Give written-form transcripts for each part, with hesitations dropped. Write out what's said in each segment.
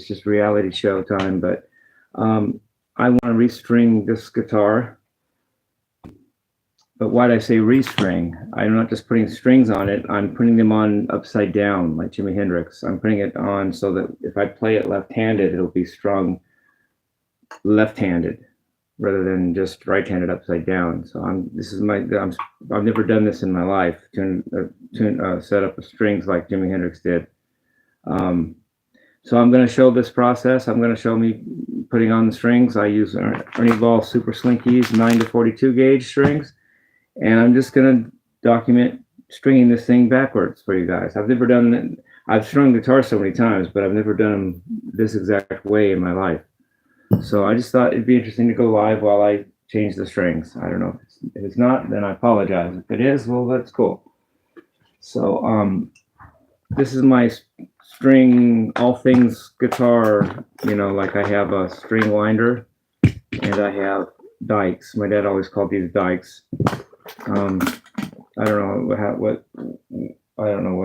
it's just reality show time. But I want to restring this guitar. But why did I say restring? I'm not just putting strings on it. I'm putting them on upside down, like Jimi Hendrix. I'm putting it on so that if I play it left-handed, it'll be strung left-handed rather than just right-handed upside down. So I've never done this in my life. Set up strings like Jimi Hendrix did. So I'm going to show this process. I'm going to show me putting on the strings. I use Ernie Ball Super Slinkies 9 to 42 gauge strings. And I'm just going to document stringing this thing backwards for you guys. I've never done it. I've strung guitar so many times, but I've never done them this exact way in my life. So I just thought it'd be interesting to go live while I change the strings. I don't know. If it's not, then I apologize. If it is, well, that's cool. So this is my string, all things guitar, you know, like I have a string winder and I have dikes. My dad always called these dikes. I don't know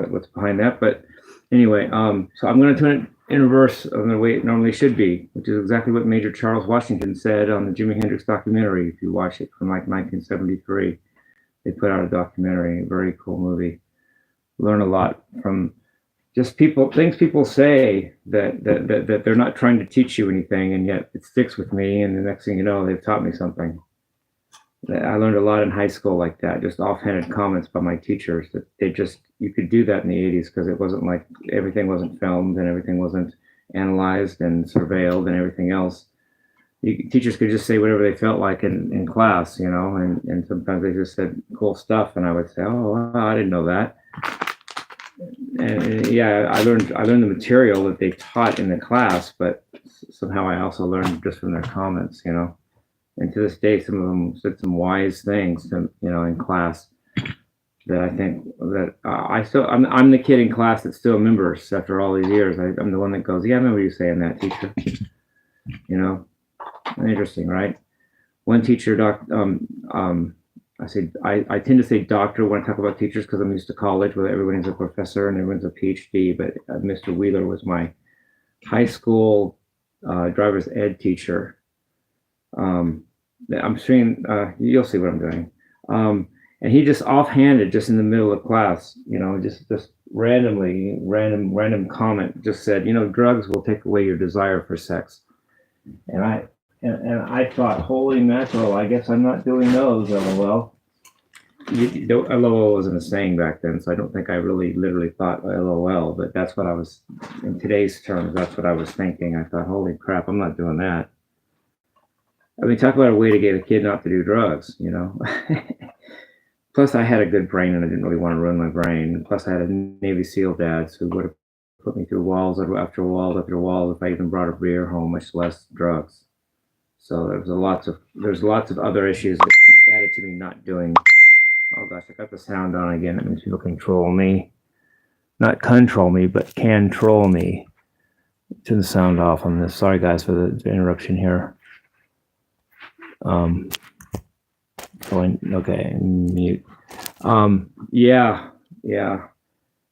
what's behind that, but anyway, so I'm going to turn it in reverse of the way it normally should be, which is exactly what Major Charles Washington said on the Jimi Hendrix documentary. If you watch it from like 1973, they put out a documentary, a very cool movie. Learn a lot from just things people say that they're not trying to teach you anything, and yet it sticks with me, and the next thing you know, they've taught me something. I learned a lot in high school like that, just offhanded comments by my teachers that you could do that in the 80s because it wasn't like everything wasn't filmed and everything wasn't analyzed and surveilled and everything else. Teachers could just say whatever they felt like in class, you know, and sometimes they just said cool stuff and I would say, oh, wow, I didn't know that. And yeah, I learned the material that they taught in the class, but somehow I also learned just from their comments, you know. And to this day, some of them said some wise things, you know, in class that I think that I'm the kid in class that still remembers after all these years. I'm the one that goes, yeah, I remember you saying that, teacher. You know, interesting, right? One teacher, I tend to say doctor when I talk about teachers because I'm used to college where everybody's a professor and everyone's a PhD. But Mr. Wheeler was my high school driver's ed teacher. I'm saying you'll see what I'm doing. And he just offhanded, just in the middle of class, you know, just random comment, just said, you know, drugs will take away your desire for sex. And I thought, holy mackerel, I guess I'm not doing those, LOL. LOL wasn't a saying back then, so I don't think I really literally thought LOL, but that's what I was, in today's terms, that's what I was thinking. I thought, holy crap, I'm not doing that. I mean, talk about a way to get a kid not to do drugs, you know. Plus, I had a good brain and I didn't really want to ruin my brain. Plus, I had a Navy SEAL dad who would have put me through walls after walls after walls if I even brought a beer home, much less drugs. So there's lots of other issues that added to me not doing. Oh gosh, I got the sound on again. That means people control me. Not control me, but control me. Turn the sound off on this. Sorry guys for the interruption here. Okay, mute. Yeah.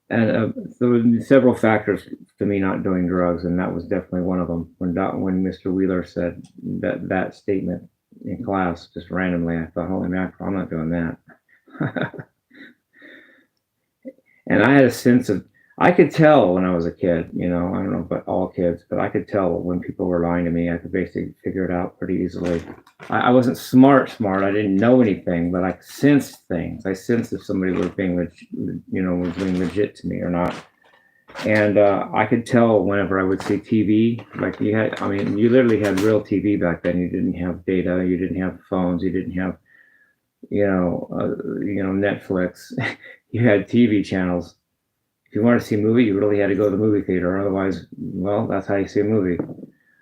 And there were several factors to me not doing drugs, and that was definitely one of them. When Mr. Wheeler said that statement in class, just randomly, I thought, holy mackerel, I'm not doing that. And I had a sense of, I could tell when I was a kid, you know, I don't know about all kids, but I could tell when people were lying to me. I could basically figure it out pretty easily. I wasn't smart. I didn't know anything, but I sensed things. I sensed if somebody was being, was being legit to me or not. And I could tell whenever I would see TV, like you literally had real TV back then. You didn't have data. You didn't have phones. You didn't have, Netflix. You had TV channels. If you wanted to see a movie, you really had to go to the movie theater. Otherwise, well, that's how you see a movie.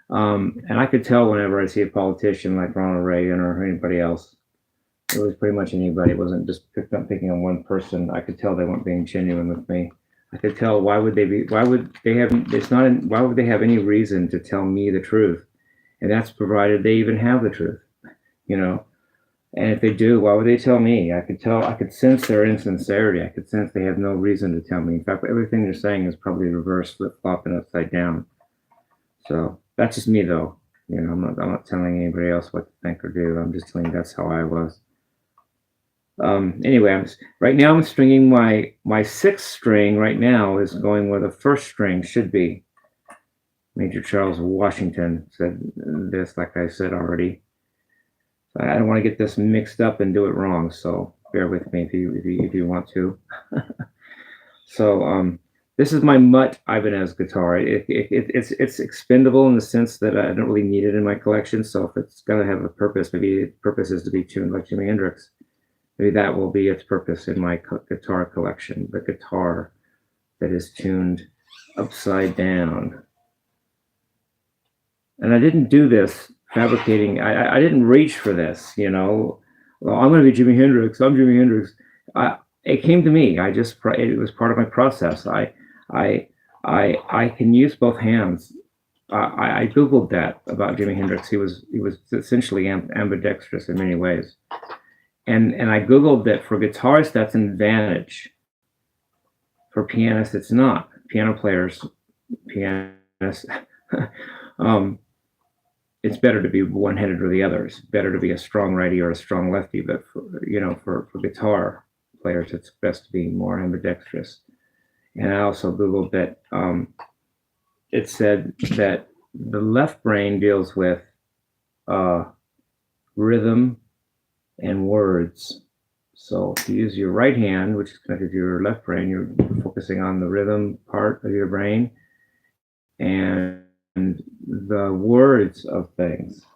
And I could tell whenever I see a politician like Ronald Reagan or anybody else, it was pretty much anybody. It wasn't just picking on one person. I could tell they weren't being genuine with me. I could tell why would they have any reason to tell me the truth? And that's provided they even have the truth, you know. And if they do, why would they tell me? I could sense their insincerity. I could sense they have no reason to tell me. In fact, everything they're saying is probably reverse, flip-flopping upside down. So that's just me, though. You know, I'm not telling anybody else what to think or do. I'm just telling you that's how I was. Anyway, right now I'm stringing my sixth string. Right now is going where the first string should be. Major Charles Washington said this, like I said already. So I don't want to get this mixed up and do it wrong. So bear with me if you want to. So this is my Mutt Ibanez guitar. It's expendable in the sense that I don't really need it in my collection. So if it's gonna have a purpose, maybe its purpose is to be tuned like Jimi Hendrix. Maybe that will be its purpose in my guitar collection. The guitar that is tuned upside down. And I didn't do this fabricating. I didn't reach for this. You know, well, I'm going to be Jimi Hendrix. I'm Jimi Hendrix. It came to me. It was part of my process. I can use both hands. I googled that about Jimi Hendrix. He was essentially ambidextrous in many ways, and I googled that for guitarists that's an advantage. For pianists, it's not. Piano players, pianists. It's better to be one-handed or the other. It's better to be a strong righty or a strong lefty. But for guitar players, it's best to be more ambidextrous. And I also googled that it said that the left brain deals with rhythm and words. So if you use your right hand, which is connected to your left brain, you're focusing on the rhythm part of your brain and the words of things,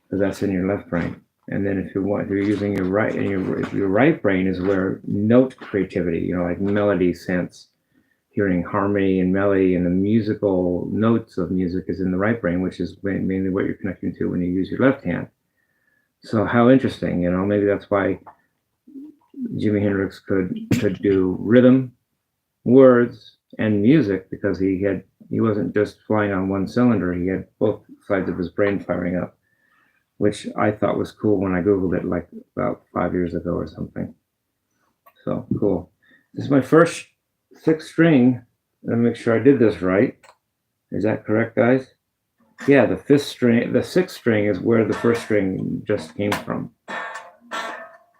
because that's in your left brain. And then if you're using your right, and your right brain is where note creativity, like melody sense, hearing harmony and melody and the musical notes of music is in the right brain, which is mainly what you're connecting to when you use your left hand. So how interesting, maybe that's why Jimi Hendrix could do rhythm, words, and music, because he wasn't just flying on one cylinder. He had both sides of his brain firing up, which I thought was cool when I googled it like about 5 years ago or something. So cool. This is my first sixth string. Let me make sure I did this right. Is that correct, guys? Yeah, the sixth string is where the first string just came from.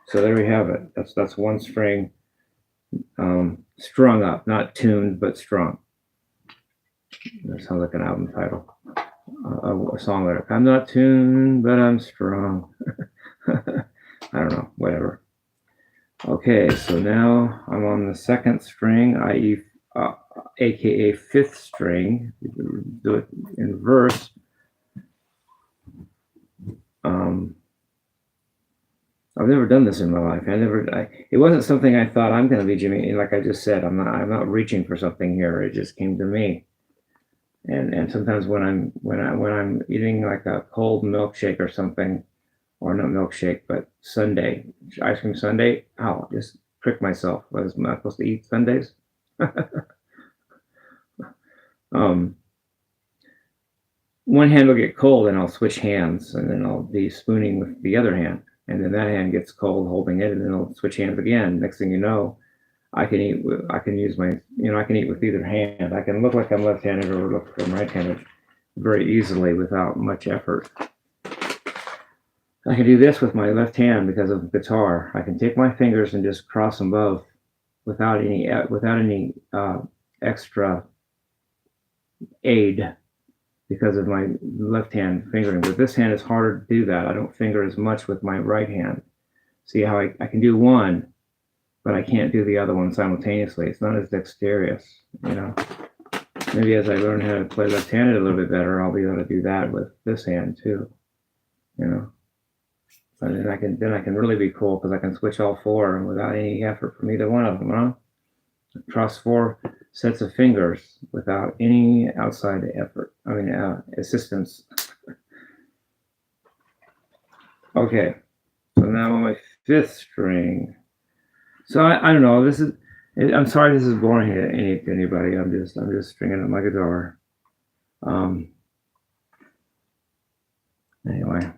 So there we have it. That's one string strung up, not tuned, but strung. That sounds like an album title, a song lyric. I'm not tuned, but I'm strong. I don't know, whatever. Okay, so now I'm on the second string, i.e., aka fifth string. Do it in verse. I've never done this in my life. It wasn't something I thought I'm going to be Jimmie. Like I just said, I'm not reaching for something here. It just came to me. And sometimes when I'm eating like a cold milkshake or something, or not milkshake, but sundae, ice cream sundae, I'll just trick myself. Was I supposed to eat sundaes? One hand will get cold, and I'll switch hands, and then I'll be spooning with the other hand. And then that hand gets cold holding it, and then I'll switch hands again. Next thing you know, I can eat with either hand. I can look like I'm left-handed or look like I'm right-handed very easily without much effort. I can do this with my left hand because of the guitar. I can take my fingers and just cross them both without any extra aid, because of my left hand fingering. With this hand, it's harder to do that. I don't finger as much with my right hand. See how I can do one, but I can't do the other one simultaneously. It's not as dexterous, Maybe as I learn how to play left-handed a little bit better, I'll be able to do that with this hand too, And then I can really be cool, because I can switch all four without any effort from either one of them, Across 4 sets of fingers without any outside effort. Assistance. Okay, so now on my fifth string. So I don't know. I'm sorry this is boring to anybody. I'm just stringing up my guitar. Anyway.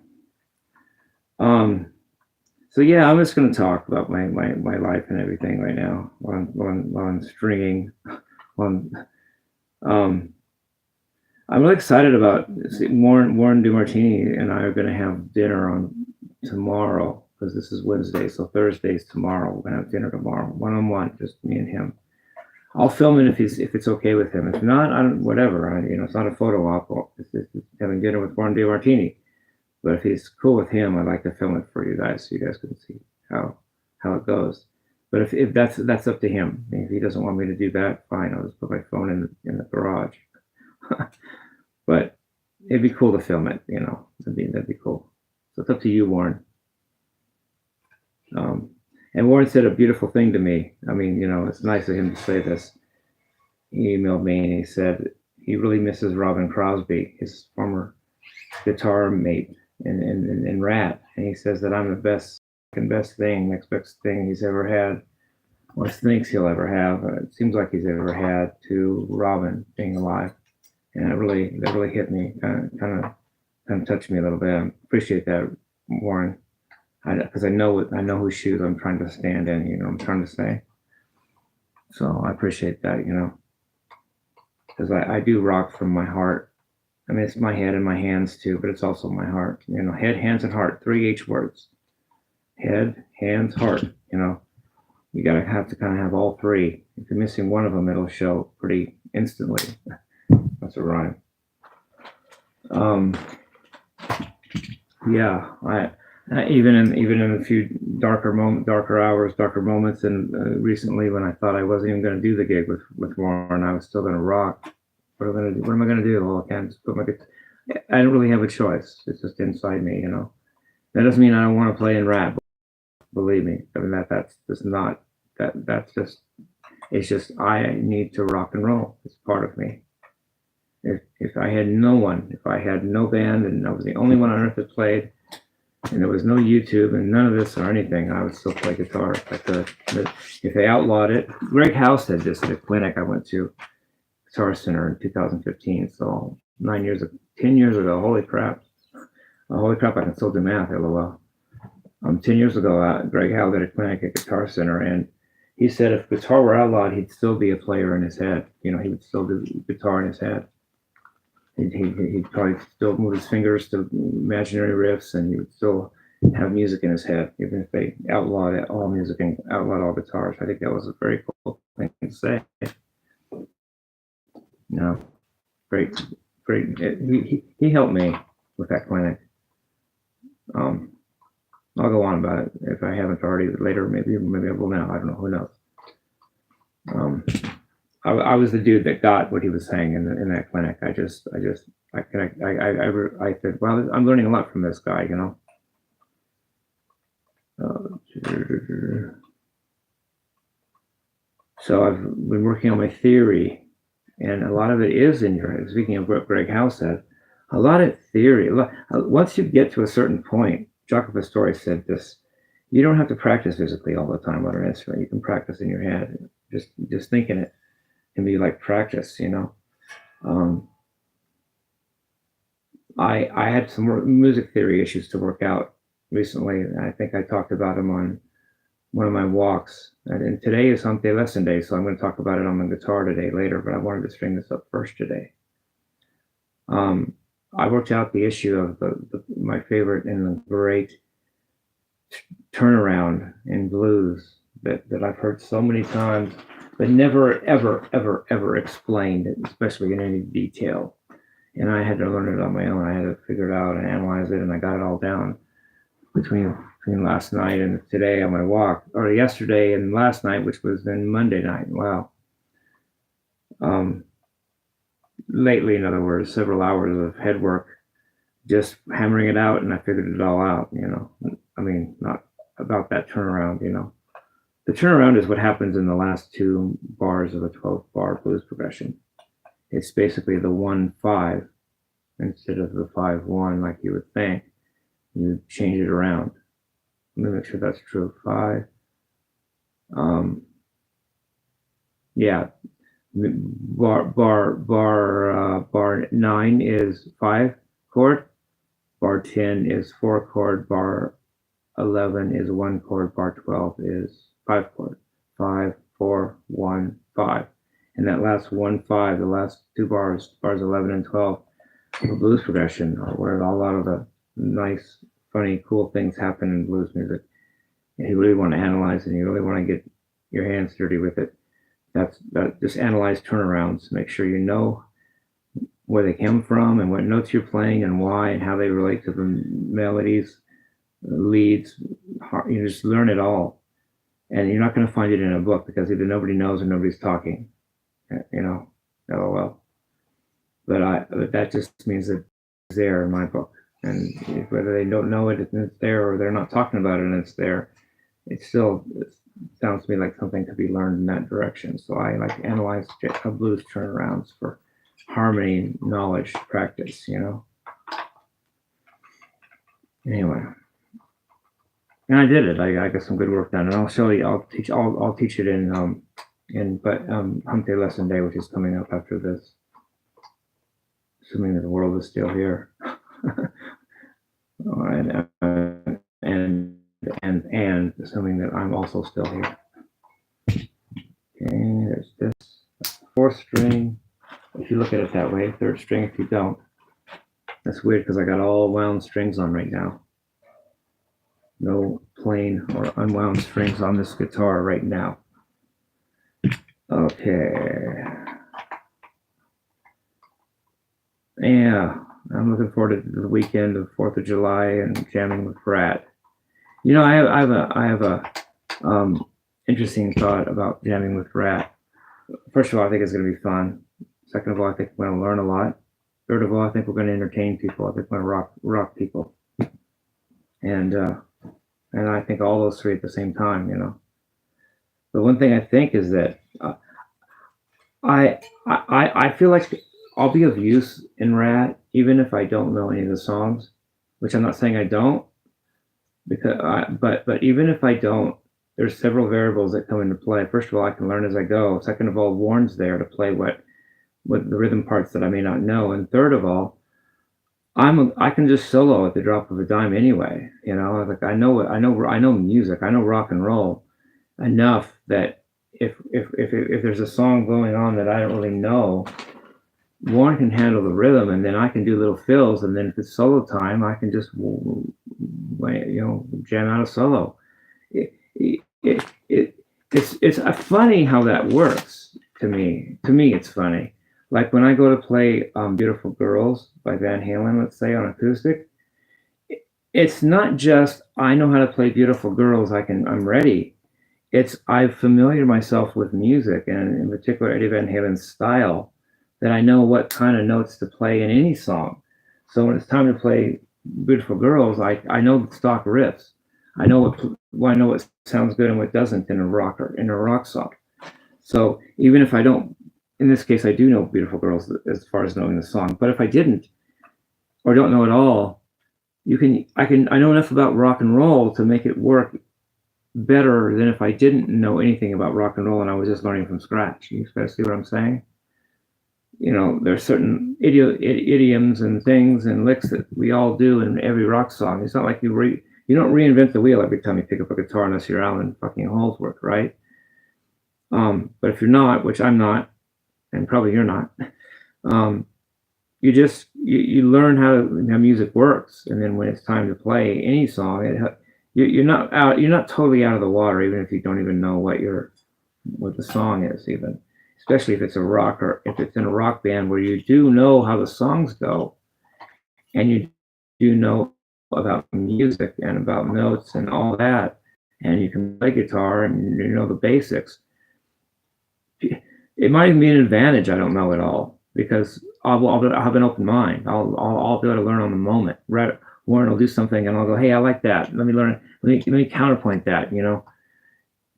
So yeah, I'm just going to talk about my life and everything right now while I'm stringing. I I'm really excited about Warren DeMartini and I are going to have dinner on tomorrow because this is Wednesday, so Thursday's tomorrow. We're going to have dinner tomorrow, one-on-one, just me and him. I'll film it if it's okay with him. If not, I don't. Whatever. It's not a photo op. It's having dinner with Warren DeMartini. But if he's cool with him, I'd like to film it for you guys so you guys can see how it goes. But if that's up to him. If he doesn't want me to do that, fine. I'll just put my phone in the garage. But it'd be cool to film it. That'd be cool. So it's up to you, Warren. And Warren said a beautiful thing to me. It's nice of him to say this. He emailed me and he said he really misses Robin Crosby, his former guitar mate in Rat. And he says that I'm the next best thing he's ever had, or thinks he'll ever have. It seems like he's ever had to Robin being alive. And that really hit me, kind of touched me a little bit. I appreciate that, Warren. Because I know whose shoes I'm trying to stand in, what I'm trying to say. So I appreciate that, because I do rock from my heart. It's my head and my hands too, but it's also my heart. Head, hands, and heart, 3 H words. Head, hands, heart. You gotta have to kind of have all three. If you're missing one of them, it'll show pretty instantly. That's a rhyme. Yeah, even in a few darker hours, darker moments, and recently when I thought I wasn't even going to do the gig with Warren, I was still going to rock. What am I going to do? Well, I can't just put my guitar. I don't really have a choice. It's just inside me, That doesn't mean I don't want to play in Rap. Believe me. That's just not that. That's just. It's just I need to rock and roll. It's part of me. If I had no one, if I had no band, and I was the only one on earth that played, and there was no YouTube and none of this or anything, I would still play guitar if I could. But if they outlawed it, Greg House said this at a clinic I went to, Guitar Center in 2015. So 10 years ago. Holy crap! I can still do math. LOL. 10 years ago, Greg Howe did a clinic at Guitar Center, and he said if guitar were outlawed, he'd still be a player in his head. He would still do guitar in his head. He'd probably still move his fingers to imaginary riffs, and he would still have music in his head, even if they outlawed all music and outlawed all guitars. I think that was a very cool thing to say. Great. He helped me with that clinic. I'll go on about it if I haven't already later. Maybe I will now. I don't know. Who knows? I was the dude that got what he was saying in that clinic. I said, well, I'm learning a lot from this guy, So I've been working on my theory, and a lot of it is in your. Speaking of what Greg Howe said, a lot of theory. Once you get to a certain point, Jaco Pastorius said this: you don't have to practice physically all the time on an instrument. You can practice in your head. Just thinking it can be like practice, I had some more music theory issues to work out recently. I think I talked about them on one of my walks. And today is Hump Day lesson day, so I'm going to talk about it on the guitar today later, but I wanted to string this up first today. I worked out the issue of my favorite and the great turnaround in blues that I've heard so many times, but never, ever explained it, especially in any detail. And I had to learn it on my own. I had to figure it out and analyze it, and I got it all down between last night and today on my walk, or yesterday and last night, which was then Monday night. Wow. Lately, in other words, several hours of head work, just hammering it out, and I figured it all out, not about that turnaround, The turnaround is what happens in the last 2 bars of a 12-bar blues progression. It's basically the 1-5 instead of the 5-1 like you would think. You change it around. Let me make sure that's true. 5. Yeah. Bar 9 is 5 chord. Bar 10 is 4 chord. Bar 11 is 1 chord. Bar 12 is 5 chord. 5, 4, 1, 5. And that last 1-5, the last two bars 11 and 12, the blues progression, where a lot of the nice, funny, cool things happen in blues music. And you really want to analyze and you really want to get your hands dirty with it. Just analyze turnarounds. Make sure you know where they come from and what notes you're playing and why and how they relate to the melodies, leads. You just learn it all. And you're not going to find it in a book because either nobody knows or nobody's talking. LOL. But that just means that it's there in my book. And whether they don't know it, it's there, or they're not talking about it and it's there, it sounds to me like something to be learned in that direction. So I like to analyze blues turnarounds for harmony, knowledge, practice, Anyway. And I did it. I got some good work done, and I'll show you. I'll teach it in Hump Day Lesson Day, which is coming up after this, assuming that the world is still here. All right, and assuming that I'm also still here. Okay, there's this fourth string. If you look at it that way, third string. If you don't, that's weird because I got all wound strings on right now. No plain or unwound strings on this guitar right now. Okay. Yeah, I'm looking forward to the weekend of 4th of July and jamming with Rat. I have a interesting thought about jamming with Rat. First of all, I think it's going to be fun. Second of all, I think we're going to learn a lot. Third of all, I think we're going to entertain people. I think we're going to rock people. And I think all those three at the same time, But one thing I think is that I feel like I'll be of use in Rat, even if I don't know any of the songs, which I'm not saying I don't, but even if I don't, there's several variables that come into play. First of all, I can learn as I go. Second of all, Warren's there to play what the rhythm parts that I may not know. And third of all, I can just solo at the drop of a dime anyway. Like I know music. I know rock and roll enough that if there's a song going on that I don't really know, Warren can handle the rhythm, and then I can do little fills. And then if it's solo time, I can just jam out a solo. It's funny how that works to me. To me, it's funny. Like when I go to play Beautiful Girls by Van Halen, let's say, on acoustic, it's not just I know how to play Beautiful Girls, I'm ready. It's I've familiarized myself with music, and in particular Eddie Van Halen's style, that I know what kind of notes to play in any song. So when it's time to play Beautiful Girls, I know the stock riffs. I know what sounds good and what doesn't in a rock song. So even if I don't, in this case, I do know Beautiful Girls as far as knowing the song. But if I didn't, or don't know at all, I know enough about rock and roll to make it work better than if I didn't know anything about rock and roll and I was just learning from scratch. You guys see what I'm saying? There's certain idioms and things and licks that we all do in every rock song. It's not like you don't reinvent the wheel every time you pick up a guitar unless you're Alan fucking Holdsworth, right? But if you're not, which I'm not, and probably you're not, you learn how music works, and then when it's time to play any song, you're not totally out of the water, even if you don't even know what the song is, even, especially if it's a rock or if it's in a rock band where you do know how the songs go, and you do know about music and about notes and all that, and you can play guitar and you know the basics. It might even be an advantage I don't know it all, because I'll have an open mind. I'll be able to learn on the moment. Right? Warren will do something and I'll go, hey, I like that. Let me learn. Let me counterpoint that.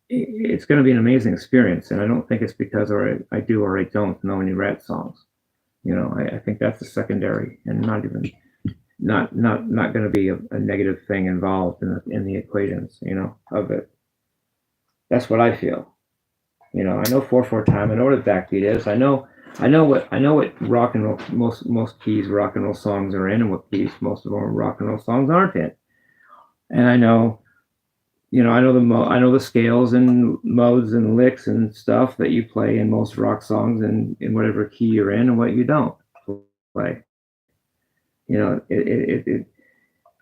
It's going to be an amazing experience, and I don't think it's because I do or I don't know any Rat songs. I think that's a secondary and not going to be a negative thing involved in the equations, of it. That's what I feel. I know 4/4 time. I know what a backbeat is. I know what rock and roll most keys rock and roll songs are in, and what keys most of them rock and roll songs aren't in. And I know I know the scales and modes and licks and stuff that you play in most rock songs and in whatever key you're in and what you don't play. I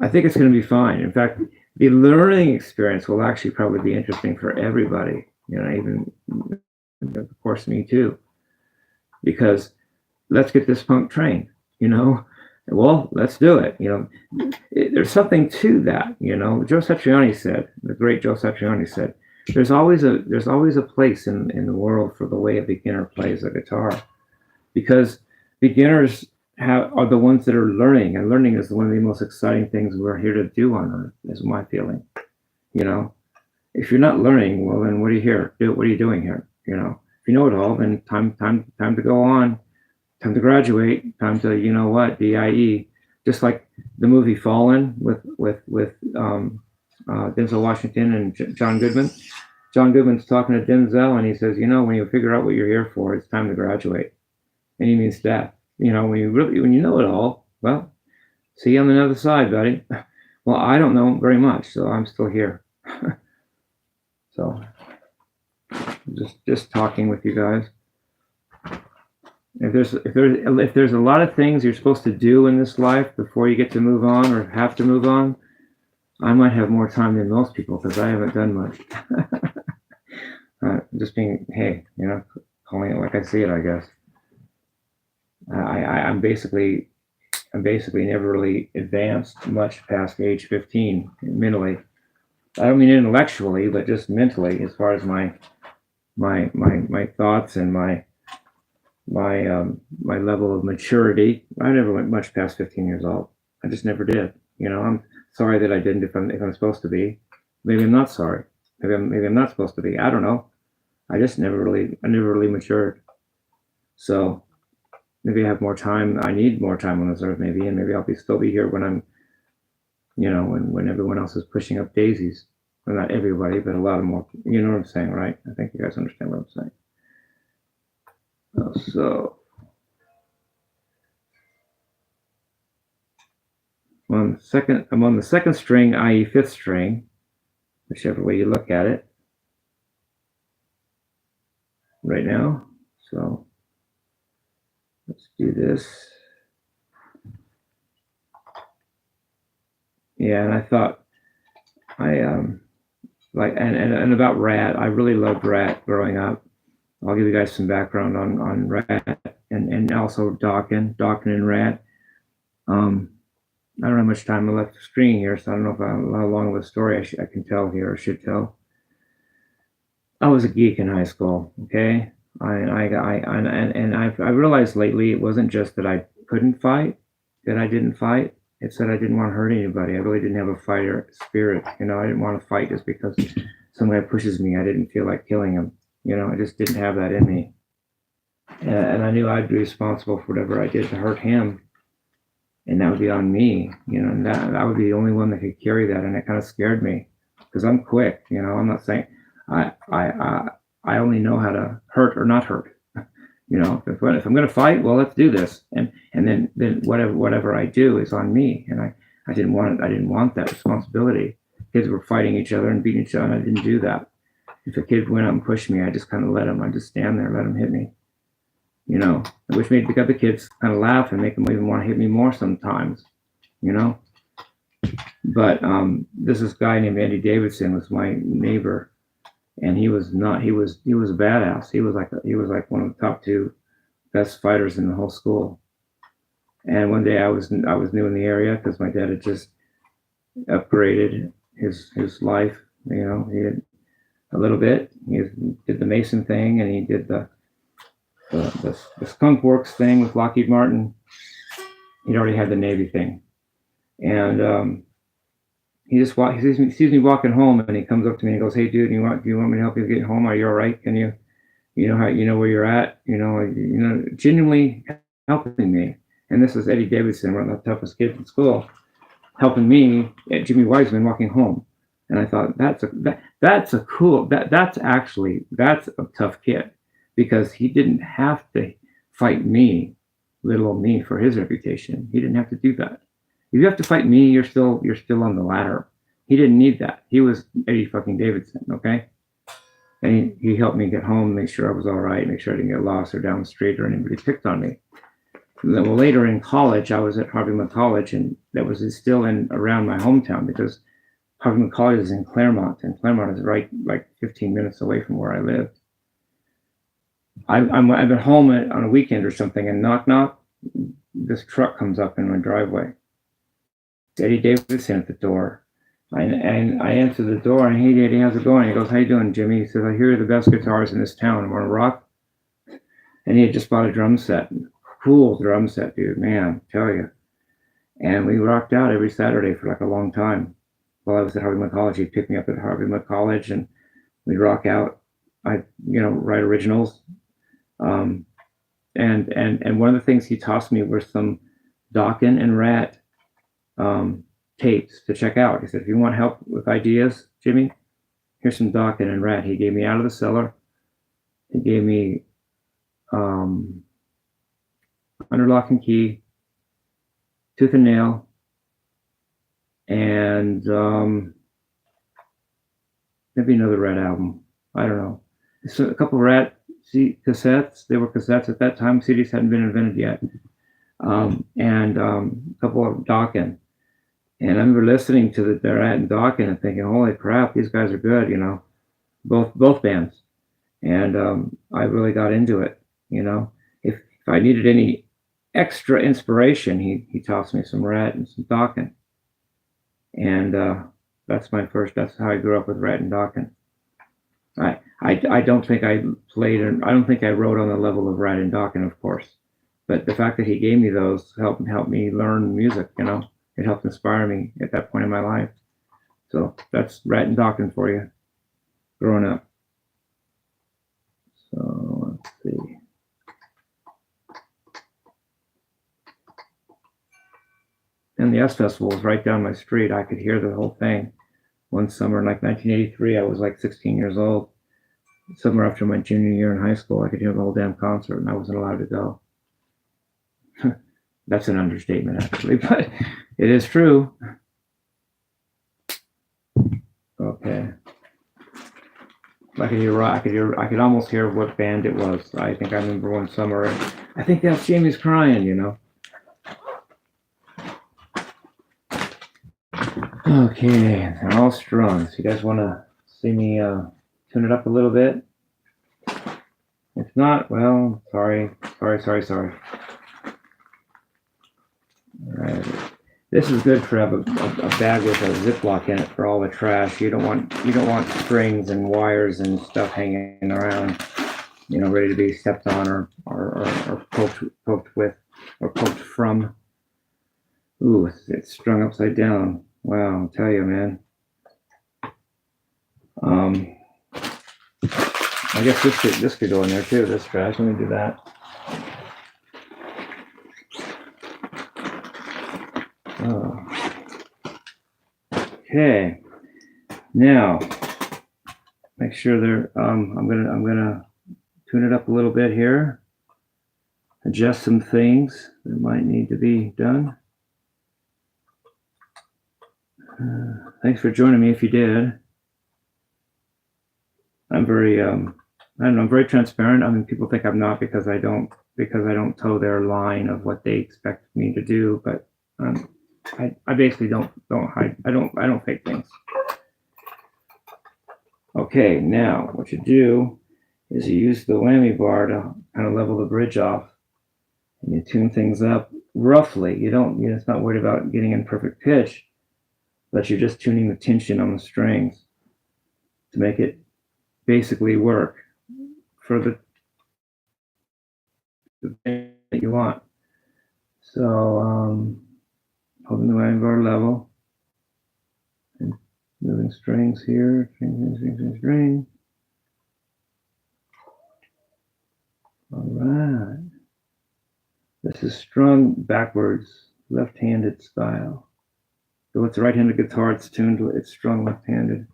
think it's going to be fine. In fact, the learning experience will actually probably be interesting for everybody. Even of course me too, because let's get this punk trained. Well, let's do it. There's something to that. Joe Satriani said, the great Joe Satriani said, there's always a place in the world for the way a beginner plays a guitar, because beginners are the ones that are learning, and learning is one of the most exciting things we're here to do on earth, is my feeling. If you're not learning, well, then what are you here? What are you doing here? If you know it all, then time to go on. Time to graduate, time to, DIE. Just like the movie Fallen with Denzel Washington and John Goodman. John Goodman's talking to Denzel, and he says, when you figure out what you're here for, it's time to graduate. And he means death. When you know it all, well, see you on the other side, buddy. Well, I don't know very much, so I'm still here. So, just talking with you guys. If there's a lot of things you're supposed to do in this life before you get to move on or have to move on, I might have more time than most people because I haven't done much. Just being, hey, calling it like I see it, I guess. I'm basically never really advanced much past age 15 mentally. I don't mean intellectually, but just mentally, as far as my thoughts and my level of maturity. I never went much past 15 years old. I just never did. I'm sorry that I didn't. If I'm supposed to be, maybe I'm not sorry. Maybe I'm not supposed to be. I don't know. I never really matured. So maybe I have more time. I need more time on this earth, maybe, and maybe I'll still be here when I'm, when everyone else is pushing up daisies. Well, not everybody, but a lot of more. You know what I'm saying, right? I think you guys understand what I'm saying. So I'm on the second string, i.e. fifth string, whichever way you look at it right now. So let's do this. Yeah, and I thought and about Rat. I really loved Rat growing up. I'll give you guys some background on Rat and also Dawkins and Rat. I don't have much time left screen here, so I don't know how long of a story I can tell here or should tell. I was a geek in high school. Okay, I realized lately it wasn't just that I couldn't fight, that I didn't fight. It's that I didn't want to hurt anybody. I really didn't have a fighter spirit. I didn't want to fight just because some guy pushes me. I didn't feel like killing him. I just didn't have that in me. And I knew I'd be responsible for whatever I did to hurt him. And that would be on me, and that would be the only one that could carry that. And it kind of scared me because I'm quick, I'm not saying I only know how to hurt or not hurt. If I'm going to fight, well, let's do this. And then whatever I do is on me. And I didn't want that responsibility. Kids were fighting each other and beating each other, and I didn't do that. If a kid went up and pushed me, I just kind of let him. I just stand there and let him hit me. Which made the other kids kind of laugh and make them even want to hit me more sometimes. But this guy named Andy Davidson was my neighbor, and he was a badass. He was like one of the top two best fighters in the whole school. And one day I was new in the area because my dad had just upgraded his life. He had a little bit. He did the Mason thing, and he did the Skunk Works thing with Lockheed Martin. He'd already had the Navy thing, and he sees me walking home, and he comes up to me and he goes, "Hey, dude, do you want me to help you get home? Are you all right? Can you know where you're at? Genuinely helping me." And this is Eddie Davidson, one of the toughest kids in school, helping me at Jimmie Wiseman walking home. And I thought that's a tough kid, because he didn't have to fight me, little old me, for his reputation. He didn't have to do that. If you have to fight me, you're still on the ladder. He didn't need that. He was Eddie fucking Davidson, okay? And he helped me get home, make sure I was all right, make sure I didn't get lost or down the street or anybody picked on me. Well, later in college, I was at Harvey College, and that was still in around my hometown because Harvey College is in Claremont, and Claremont is right like 15 minutes away from where I lived. I'm at home on a weekend or something, and knock knock, this truck comes up in my driveway. It's Eddie Davidson at the door. And I answer the door, and hey, Eddie, how's it going? He goes, how you doing, Jimmy? He says, I hear you're the best guitarist in this town. Want to rock? And he had just bought a drum set. Cool drum set, dude, man, tell you. And we rocked out every Saturday for like a long time. While I was at Harvey College, he'd pick me up at Harvey College, and we'd rock out. Write originals. And one of the things he tossed me were some Dokken and Rat tapes to check out. He said, if you want help with ideas, Jimmy, here's some Dokken and Rat. He gave me Out of the Cellar. He gave me Under Lock and Key, Tooth and Nail, and maybe another Rat album. I don't know. So a couple of Rat cassettes. They were cassettes at that time. CDs hadn't been invented yet. And a couple of Dokken. And I remember listening to the Rat and Dokken and thinking, holy crap, these guys are good, both bands. And I really got into it, If I needed any extra inspiration, he tossed me some Rat and some Dokken. And that's how I grew up with Rat and Dokken. I don't think I wrote on the level of Rat and Dokken, of course. But the fact that he gave me those helped me learn music, It helped inspire me at that point in my life. So that's Rat and Dokken for you, growing up. So let's see. And the S Festival was right down my street. I could hear the whole thing. One summer in like 1983, I was like 16 years old. Somewhere after my junior year in high school, I could hear the whole damn concert, and I wasn't allowed to go. That's an understatement, actually, but it is true. Okay. I could almost hear what band it was. I think I remember one summer. I think that's Jamie's Crying, Okay, they're all strung. So you guys want to see me tune it up a little bit? If not, well, sorry. All right. This is good for have a bag with a Ziploc in it for all the trash. You don't want strings and wires and stuff hanging around, ready to be stepped on or poked with or poked from. Ooh, it's strung upside down. Wow, I'll tell you, man. I guess this could go in there too. This trash. Let me do that. Okay. Now, make sure they're. I'm gonna tune it up a little bit here. Adjust some things that might need to be done. Thanks for joining me if you did. I'm very I'm very transparent. I mean, people think I'm not because I don't toe their line of what they expect me to do, but I basically don't hide. I don't fake things. Okay, now what you do is you use the whammy bar to kind of level the bridge off, and you tune things up roughly. It's not worried about getting in perfect pitch, but you're just tuning the tension on the strings to make it basically work for the thing that you want. So holding the whammy bar level and moving strings here, string. All right. This is strung backwards, left-handed style. So it's a right-handed guitar, it's strung left-handed.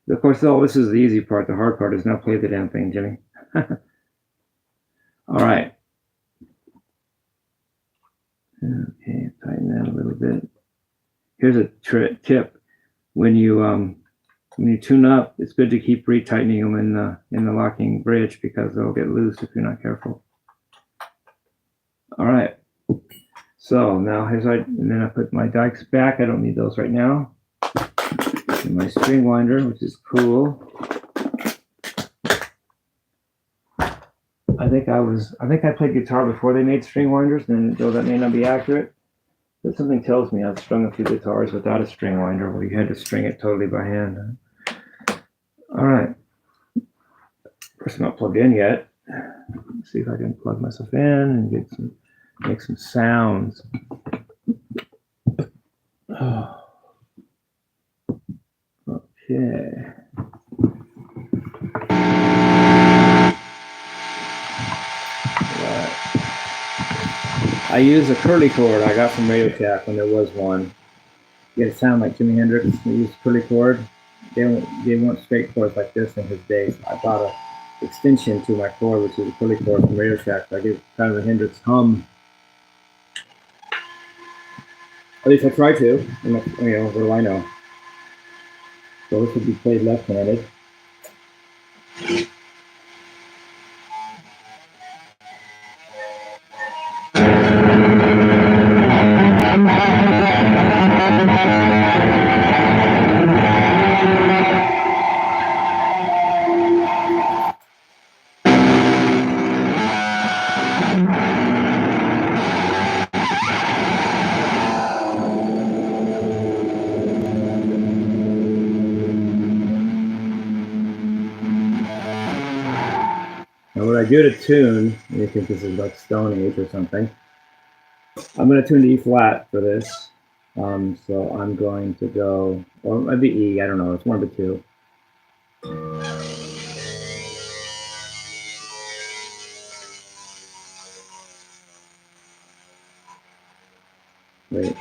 Of course, this is the easy part. The hard part is now play the damn thing, Jimmy. All right. Okay, tighten that a little bit. here's a tip: when you tune up, it's good to keep retightening them in the locking bridge because they'll get loose if you're not careful. All right. So now and then I put my dikes back. I don't need those right now. And my string winder, which is cool. I think I played guitar before they made string winders, and though that may not be accurate, but something tells me I've strung a few guitars without a string winder where you had to string it totally by hand. All right. Of course, I'm not plugged in yet. Let's see if I can plug myself in and make some sounds. Oh. Okay. Right. I use a curly cord I got from Radio Shack when there was one. You get a sound like Jimi Hendrix. They used curly cord. They weren't straight cords like this in his day. So I bought an extension to my cord, which is a curly cord from Radio Shack. So I get kind of a Hendrix hum. At least I try to. What do I know? So this would be played left-handed. Now when I do to tune, you think this is like Stone Age or something, I'm going to tune to E flat for this. So I'm going to go, or maybe E, I don't know, it's one of the two. Wait.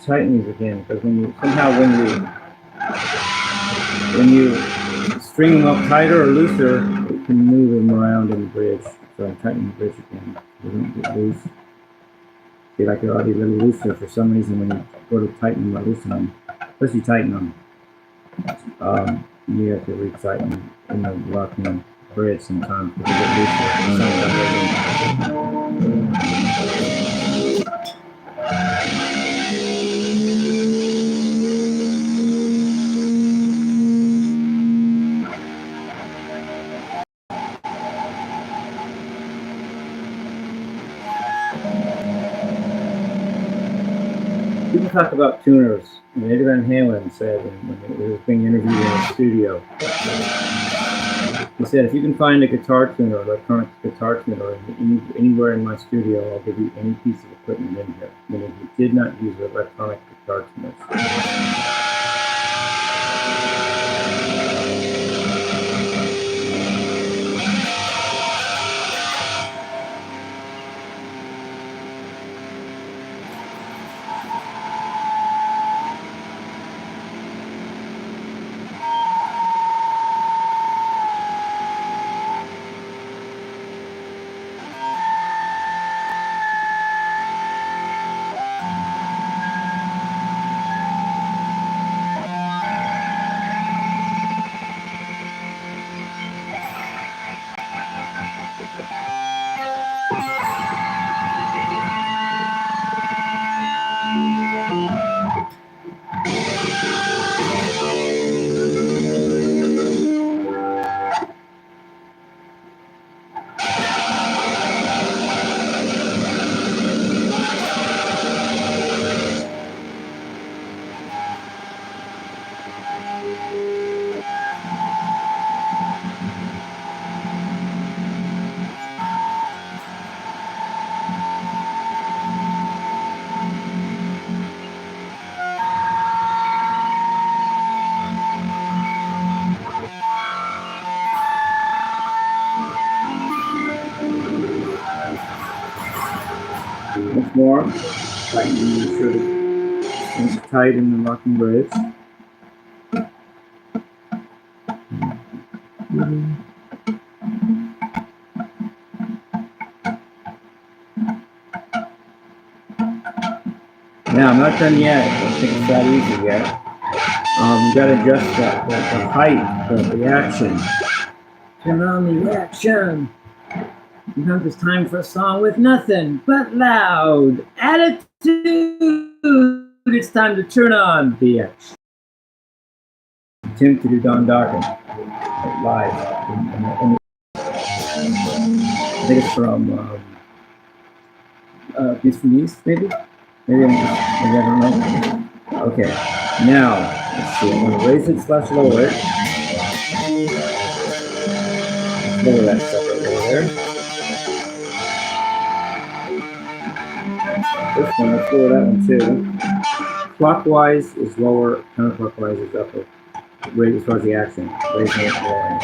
Tighten these again, because when you string them up tighter or looser, it can move them around in the bridge. So I'm tightening the bridge again. It doesn't get loose. See, like they're already a little looser for some reason when you go to tighten them or loosen them. Especially tighten them. You have to re-tighten in the locking bridge sometimes because they get looser. People talk about tuners. Eddie Van Halen said when he was being interviewed in the studio, he said, if you can find a guitar tuner, electronic guitar tuner, anywhere in my studio, I'll give you any piece of equipment in here. Meaning he did not use electronic guitar tuners. Once more, tighten the shirt things tight in the locking braids. Now, I'm not done yet. I don't think it's that easy yet. You got to adjust the height, the action. Turn on the action. Sometimes it's time for a song with nothing but loud attitude. It's time to turn on the action. Tim to do Don Darkin live. I think it's from Beast from the East, maybe? Maybe I don't know. Okay, now let's see. I'm going to raise it / lower it. Lower that sucker over there. This one, let's lower that one too. Clockwise is lower, counterclockwise is upper. Raise as far as the action. Raising it, lowering.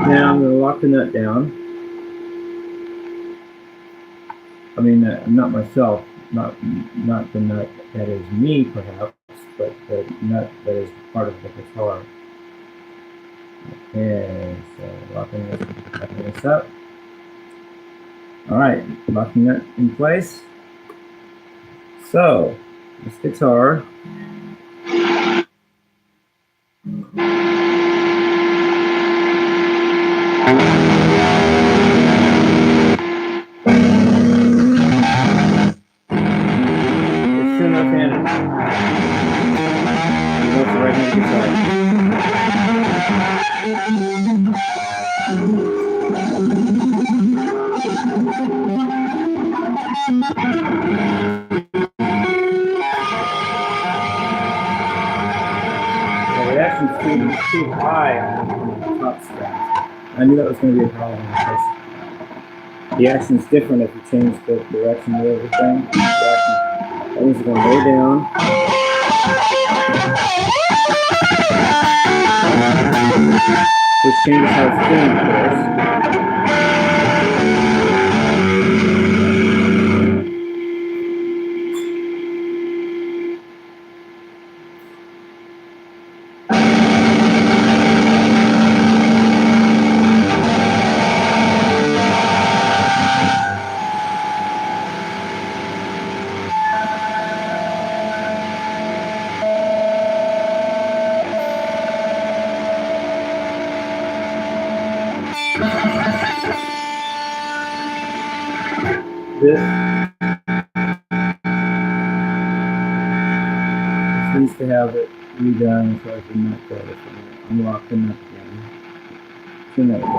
Now I'm going to lock the nut down. I mean, not myself, not the nut that is me, perhaps, but the nut that is part of the guitar. Okay, so locking this up. All right, locking that in place. So this guitar. It's two left-handed. Both the right-handed guitar. The reaction's too high on the top strings. I knew that was going to be a problem because the action's different if you change the direction of everything. That means you're going to lay down. Which changes how it's tuned, of course. This needs to have it redone so I can not go this way. I'm locking up again. Tune that again.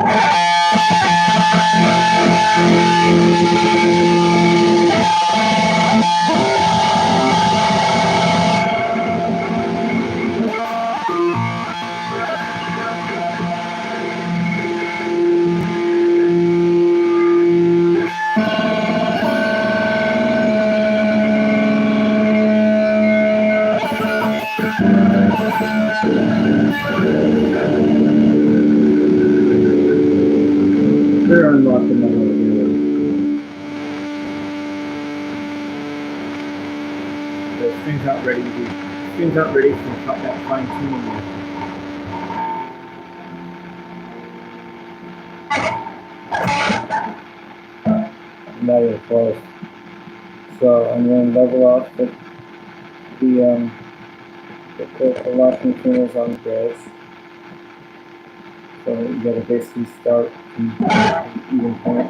They're unlocking that over here. The string's not ready to be. The string's not ready for that fine tuning yet. Not even close. So I'm going to level off the locking tuners on the bridge. So you got to basically start from even point.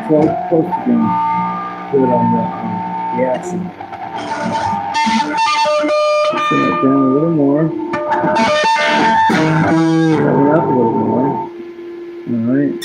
close again. Do it on the axle. Send it down a little more. Level it up a little more. All right.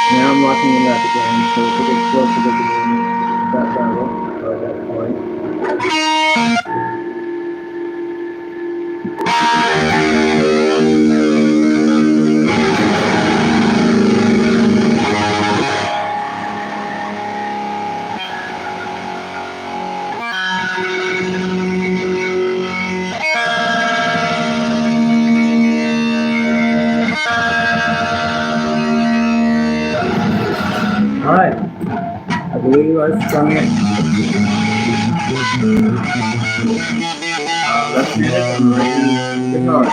Now I'm locking it up again, so if it gets closer to that level, or that point. All right, I believe I've strung it. Left-handed and right-handed guitar.